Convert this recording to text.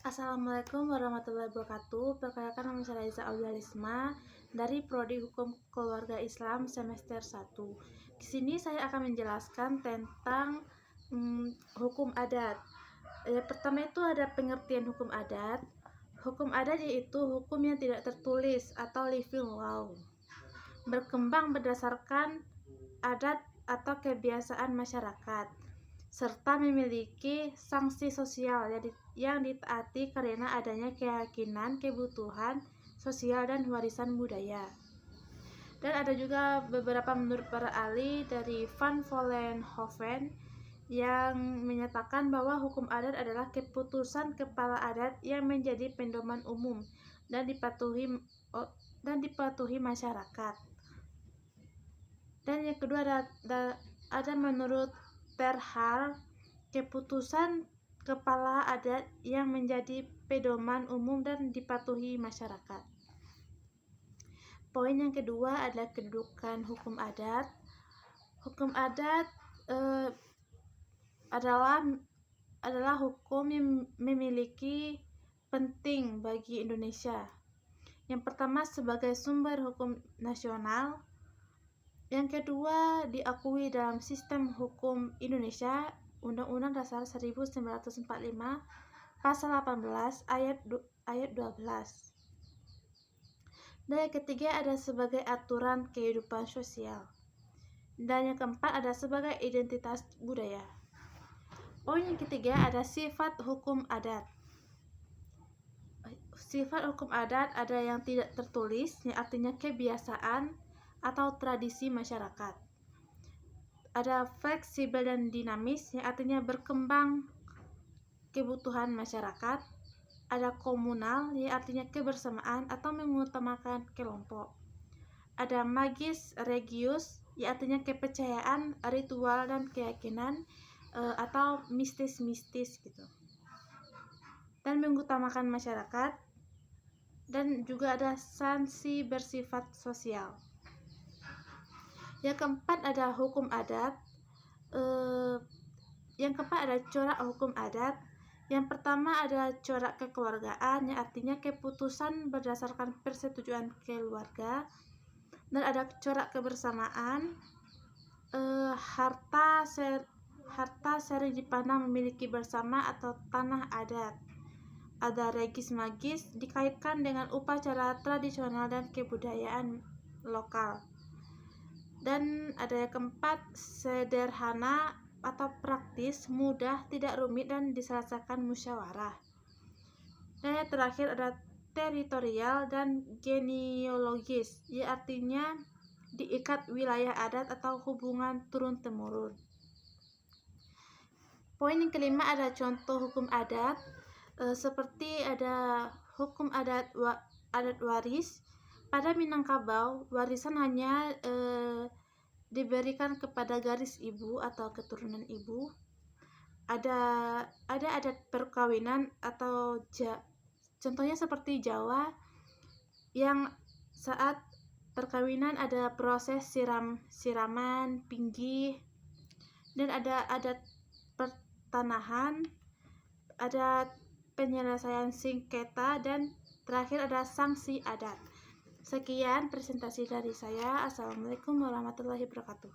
Assalamualaikum warahmatullahi wabarakatuh. Perkenalkan, nama saya Raiza Aulialisma dari Prodi Hukum Keluarga Islam semester 1. Di sini saya akan menjelaskan tentang hukum adat. Pertama itu ada pengertian hukum adat. Hukum adat yaitu hukum yang tidak tertulis atau living law. Berkembang berdasarkan adat atau kebiasaan masyarakat, serta memiliki sanksi sosial yang ditaati karena adanya keyakinan, kebutuhan sosial, dan warisan budaya. Dan ada juga beberapa menurut para ahli dari Van Vollenhoven yang menyatakan bahwa hukum adat adalah keputusan kepala adat yang menjadi pedoman umum dan dipatuhi masyarakat. Dan yang kedua ada menurut Terhal, keputusan kepala adat yang menjadi pedoman umum dan dipatuhi masyarakat. Poin yang kedua adalah kedudukan hukum adat. Hukum adat adalah hukum yang memiliki penting bagi Indonesia. Yang pertama sebagai sumber hukum nasional. Yang kedua, diakui dalam sistem hukum Indonesia, Undang-Undang Dasar 1945, Pasal 18, ayat 12. Dan yang ketiga ada sebagai aturan kehidupan sosial. Dan yang keempat ada sebagai identitas budaya. Poin yang ketiga ada sifat hukum adat. Sifat hukum adat ada yang tidak tertulis, yang artinya kebiasaan atau tradisi masyarakat. Ada fleksibel dan dinamis, yang artinya berkembang kebutuhan masyarakat. Ada komunal, yang artinya kebersamaan atau mengutamakan kelompok. Ada magis regius, yang artinya kepercayaan, ritual, dan keyakinan atau mistis-mistis gitu. Dan mengutamakan masyarakat. Dan juga ada sanksi bersifat sosial. Yang keempat ada hukum adat. Yang keempat ada corak hukum adat. Yang pertama ada corak kekeluargaan, yang artinya keputusan berdasarkan persetujuan keluarga. Dan ada corak kebersamaan. Harta sering dipandang memiliki bersama atau tanah adat. Ada regis magis, dikaitkan dengan upacara tradisional dan kebudayaan lokal. Dan ada yang keempat, sederhana atau praktis, mudah, tidak rumit, dan diselesaikan musyawarah. Dan yang terakhir ada teritorial dan genealogis, yang artinya diikat wilayah adat atau hubungan turun-temurun. Poin yang kelima ada contoh hukum adat, seperti ada hukum adat waris. Pada Minangkabau, warisan hanya diberikan kepada garis ibu atau keturunan ibu. Ada adat perkawinan atau contohnya seperti Jawa, yang saat perkawinan ada proses siraman, pinggih, dan ada adat pertanahan, ada penyelesaian sengketa, dan terakhir ada sanksi adat. Sekian presentasi dari saya. Assalamualaikum warahmatullahi wabarakatuh.